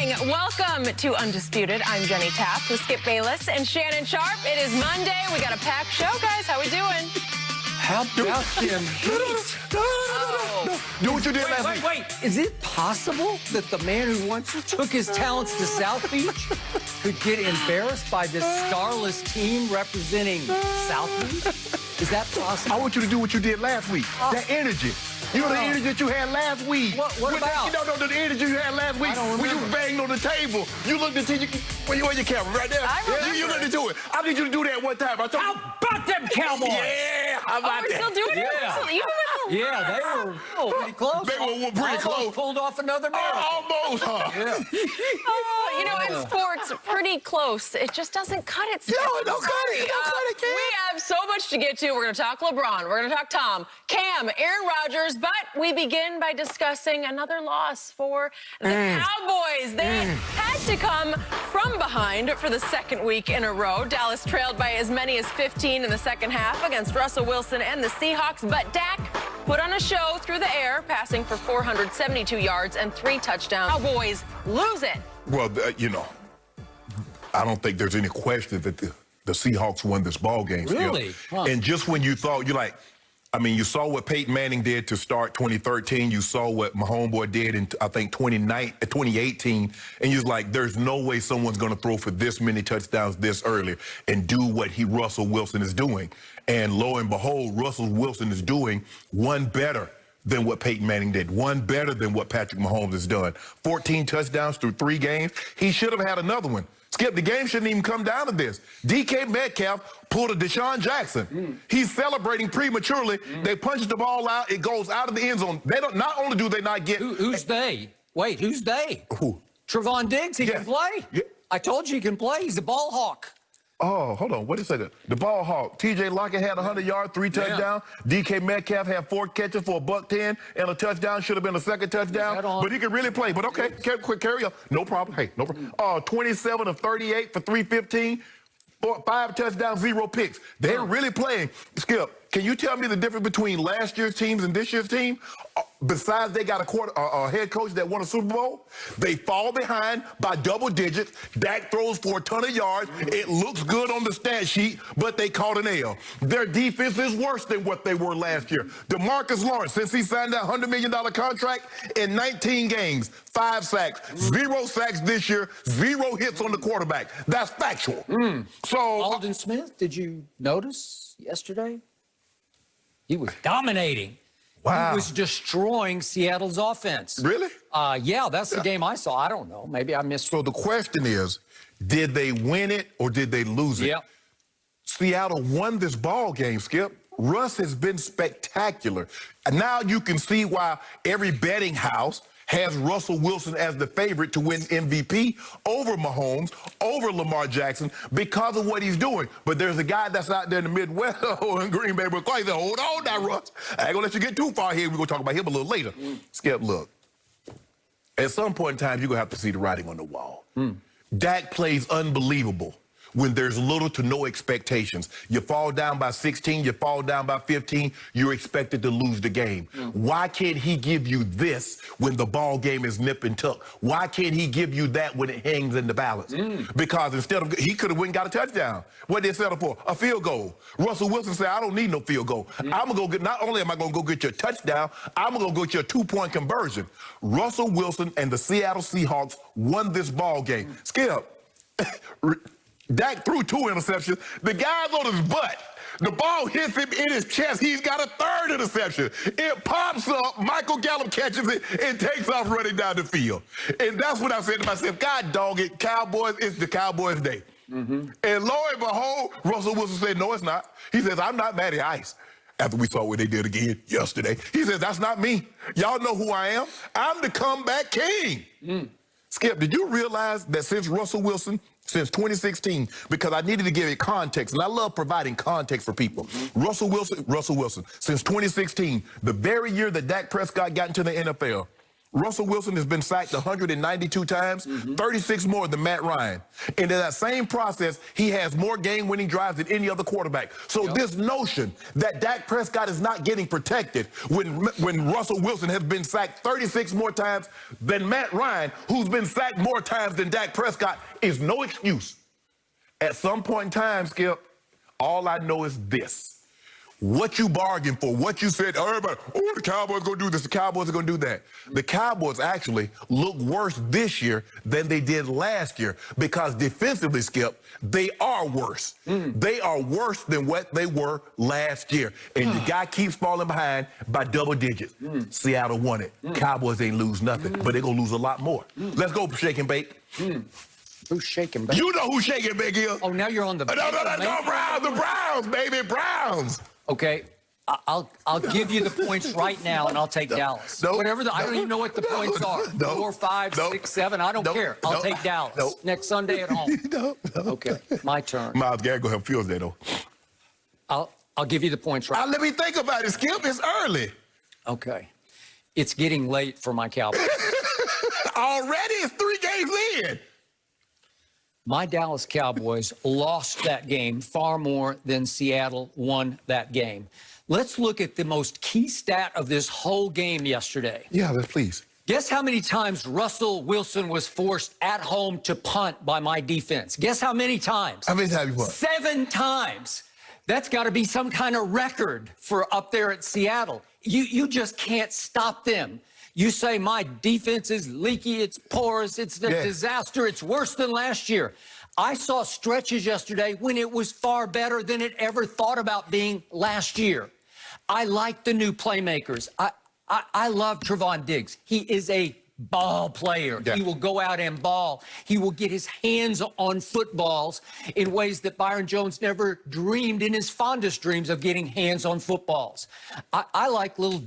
morning. Welcome to Undisputed. I'm Jenny Taft with Skip Bayless and Shannon Sharp. It is Monday. We got a packed show, guys. How we doing? How about them Heat? Do what you did last week. Wait. Is it possible that the man who once took his talents to South Beach could get embarrassed by this starless team representing South Beach? Is that possible? I want you to do what you did last week. That energy. You know the energy that you had last week. What about? The energy you had last week. I don't when you remember. banged on the table. You looked into where you on your camera right there. I remember. You looked into it. I need you to do that one time. I told you. How about them Cowboys? Yeah, how about We're that? still doing it? Yeah. You Yeah, they were pretty close. They were pretty Almost close. pulled off another miracle. Almost, huh? Yeah. Oh, you know, in sports, pretty close. It just doesn't cut it. Skip. No, it don't cut it. It don't cut it, Cam. We have so much to get to. We're going to talk LeBron. We're going to talk Tom, Cam, Aaron Rodgers. But we begin by discussing another loss for the Cowboys. They had to come from behind for the second week in a row. Dallas trailed by as many as 15 in the second half against Russell Wilson and the Seahawks. But Dak put on a show through the air, passing for 472 yards and 3 touchdowns. Cowboys lose it. Well, you know, I don't think there's any question that the Seahawks won this ball game. Really? Still. Huh. And just when you thought, you're like, I mean, you saw what Peyton Manning did to start 2013. You saw what my homeboy did in, I think, 2018. And you're like, there's no way someone's going to throw for this many touchdowns this early and do what Russell Wilson is doing. And lo and behold, Russell Wilson is doing one better than what Peyton Manning did, one better than what Patrick Mahomes has done. 14 touchdowns through 3 games. He should have had another one. Skip, the game shouldn't even come down to this. DK Metcalf pulled a Deshaun Jackson. He's celebrating prematurely. They punch the ball out. It goes out of the end zone. They don't. Not only do they not get... Who's they? Wait, who's they? Who? Trevon Diggs, he can play. Yeah. I told you he can play. He's a ball hawk. Oh, hold on. What did it say? The ball hawk. TJ Lockett had 100 yards, 3 touchdowns. DK Metcalf had 4 catches for $110 and a touchdown. Should have been a second touchdown. But he could really play. But okay, carry on. No problem. Hey, no problem. 27 of 38 for 315. 5 touchdowns, 0 picks. They're really playing. Skip, can you tell me the difference between last year's teams and this year's team? Besides, they got a head coach that won a Super Bowl. They fall behind by double digits. Dak throws for a ton of yards. It looks good on the stat sheet, but they caught an L. Their defense is worse than what they were last year. DeMarcus Lawrence, since he signed that $100 million contract, in 19 games, 5 sacks, 0 sacks this year, 0 hits on the quarterback. That's factual. So Aldon Smith, did you notice yesterday? He was dominating. Wow. He was destroying Seattle's offense. Really? Yeah, that's the game I saw. I don't know. Maybe I missed. So the question is, did they win it or did they lose it? Yep. Seattle won this ball game, Skip. Russ has been spectacular. And now you can see why every betting house has Russell Wilson as the favorite to win MVP over Mahomes, over Lamar Jackson, because of what he's doing. But there's a guy that's out there in the Midwest in Green Bay, but he said, hold on now, Russ. I ain't gonna let you get too far here. We're gonna talk about him a little later. Skip, look. At some point in time, you're gonna have to see the writing on the wall. Dak plays unbelievable when there's little to no expectations. You fall down by 16, you fall down by 15, you're expected to lose the game. Why can't he give you this when the ball game is nip and tuck? Why can't he give you that when it hangs in the balance? Because instead of, he could have went and got a touchdown. What did they settle for? A field goal. Russell Wilson said, I don't need no field goal. I'm gonna go get, not only am I gonna go get your touchdown, I'm gonna go get your 2-point conversion. Russell Wilson and the Seattle Seahawks won this ball game. Skip. Dak threw 2 interceptions. The guy's on his butt. The ball hits him in his chest. He's got a 3rd interception. It pops up. Michael Gallup catches it and takes off running down the field. And that's what I said to myself. God dog it, Cowboys, it's the Cowboys' day. And lo and behold, Russell Wilson said, no, it's not. He says, I'm not Matty Ice. After we saw what they did again yesterday. He says, that's not me. Y'all know who I am. I'm the comeback king. Skip, did you realize that since Russell Wilson, since 2016, because I needed to give it context, and I love providing context for people. Russell Wilson, since 2016, the very year that Dak Prescott got into the NFL, Russell Wilson has been sacked 192 times, 36 more than Matt Ryan. And in that same process, he has more game-winning drives than any other quarterback. So this notion that Dak Prescott is not getting protected when Russell Wilson has been sacked 36 more times than Matt Ryan, who's been sacked more times than Dak Prescott, is no excuse. At some point in time, Skip, all I know is this. What you bargained for, what you said, everybody, oh, the Cowboys are going to do this, the Cowboys are going to do that. The Cowboys actually look worse this year than they did last year because defensively, Skip, they are worse. They are worse than what they were last year. And the guy keeps falling behind by double digits. Seattle won it. Cowboys ain't lose nothing, but they're going to lose a lot more. Let's go shake and bake. Who's shaking, baby? You know who shake and bake is. Oh, now you're on the... No, Browns, the Browns, baby, Browns. Okay, I'll give you the points right now, and I'll take Dallas. Whatever I don't even know what the points are. 4, 5, 6, 7. I don't care. I'll take Dallas next Sunday at home. Okay, my turn. Miles Garrett go help Fields there though. I'll give you the points right. Let me think about it, Skip. It's early. Okay, it's getting late for my Cowboys. Already, it's 3 games in. My Dallas Cowboys lost that game far more than Seattle won that game. Let's look at the most key stat of this whole game yesterday. Yeah, please. Guess how many times Russell Wilson was forced at home to punt by my defense? Guess how many times? How many times you punt? 7 times. That's got to be some kind of record for up there at Seattle. You just can't stop them. You say my defense is leaky, it's porous, it's a disaster, it's worse than last year. I saw stretches yesterday when it was far better than it ever thought about being last year. I like the new playmakers. I love Trevon Diggs. He is a ball player. He will go out and ball. He will get his hands on footballs in ways that Byron Jones never dreamed in his fondest dreams of getting hands on footballs. I like little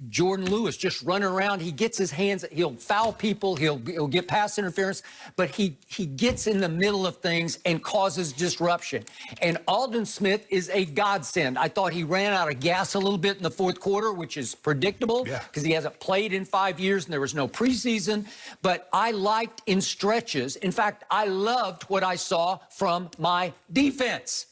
Jordan Lewis just running around. He gets his hands, he'll foul people, he'll get pass interference, but he gets in the middle of things and causes disruption. And Aldon Smith is a godsend. I thought he ran out of gas a little bit in the fourth quarter, which is predictable because he hasn't played in 5 years and there was no preseason. But I liked in stretches. In fact, I loved what I saw from my defense.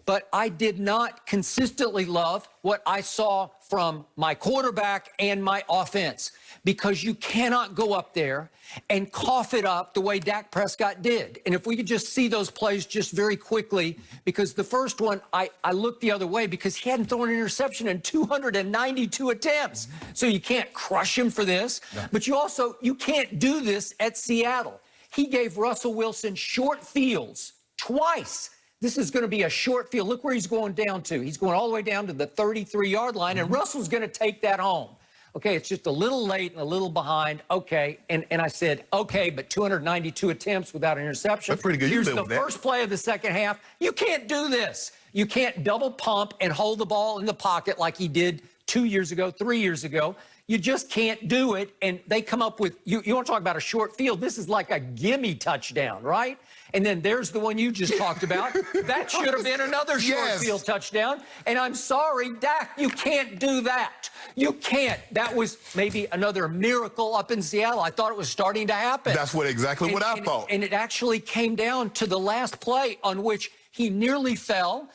But I did not consistently love what I saw from my quarterback and my offense because you cannot go up there and cough it up the way Dak Prescott did. And if we could just see those plays just very quickly, because the first one, I looked the other way because he hadn't thrown an interception in 292 attempts. So you can't crush him for this, but you can't do this at Seattle. He gave Russell Wilson short fields twice. This is going to be a short field. Look where he's going down to. He's going all the way down to the 33-yard line, and Russell's going to take that home. Okay, it's just a little late and a little behind. Okay, and I said, okay, but 292 attempts without an interception. That's pretty good. Here's the first play of the second half. You can't do this. You can't double pump and hold the ball in the pocket like he did 2 years ago, 3 years ago. You just can't do it, and they come up with, you want to talk about a short field, this is like a gimme touchdown, right? And then there's the one you just talked about. That should have been another short field touchdown. And I'm sorry, Dak, you can't do that. You can't. That was maybe another miracle up in Seattle. I thought it was starting to happen. That's exactly what I thought. And it actually came down to the last play on which he nearly fell.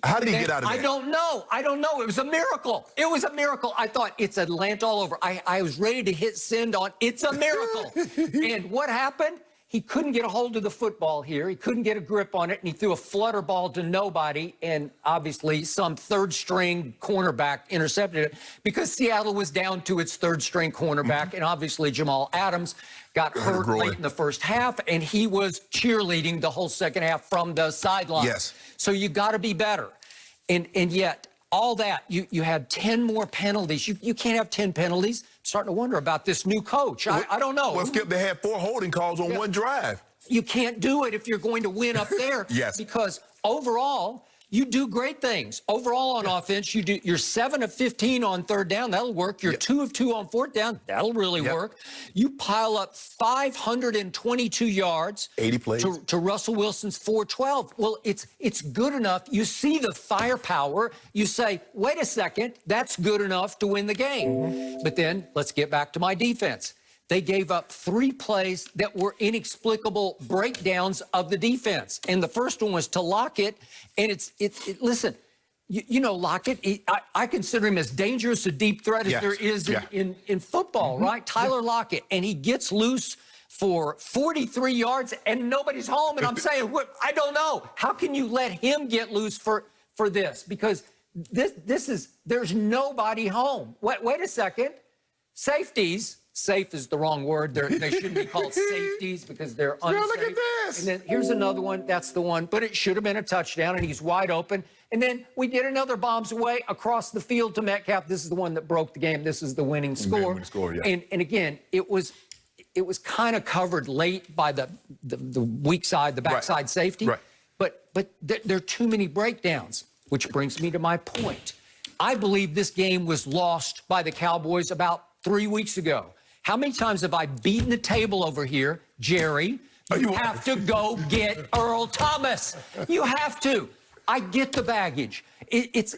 How did he get out of that? I don't know. It was a miracle. It was a miracle. I thought it's Atlanta all over. I was ready to hit send on it's a miracle. And what happened? He couldn't get a hold of the football here. He couldn't get a grip on it, and he threw a flutter ball to nobody, and obviously some third-string cornerback intercepted it because Seattle was down to its third-string cornerback, and obviously Jamal Adams got hurt late in the first half, and he was cheerleading the whole second half from the sideline. Yes. So you got to be better. And yet, all that, you had 10 more penalties. You can't have 10 penalties. Starting to wonder about this new coach. I don't know. Well, Skip, they had 4 holding calls on one drive. You can't do it if you're going to win up there. Yes. Because overall, You do great things. Overall on offense, you're 7 of 15 on third down. That'll work. You're 2 of 2 on fourth down. That'll really work. You pile up 522 yards 80 plays to Russell Wilson's 412. Well, it's good enough. You see the firepower. You say, wait a second, that's good enough to win the game. But then let's get back to my defense. They gave up 3 plays that were inexplicable breakdowns of the defense. And the first one was to Lockett. And listen, you know Lockett, I consider him as dangerous a deep threat as there is in football, right? Tyler Lockett. And he gets loose for 43 yards and nobody's home. And I'm saying, I don't know. How can you let him get loose for this? Because there's nobody home. Wait a second. Safeties. Safe is the wrong word. They shouldn't be called safeties because they're unsafe. Look at this. And then here's another one. That's the one. But it should have been a touchdown, and he's wide open. And then we did another bombs away across the field to Metcalf. This is the one that broke the game. This is the winning score. And again, it was kind of covered late by the weak side, the backside safety. Right. But there are too many breakdowns, which brings me to my point. I believe this game was lost by the Cowboys about 3 weeks ago. How many times have I beaten the table over here, Jerry? You have to go get Earl Thomas. You have to. I get the baggage. It's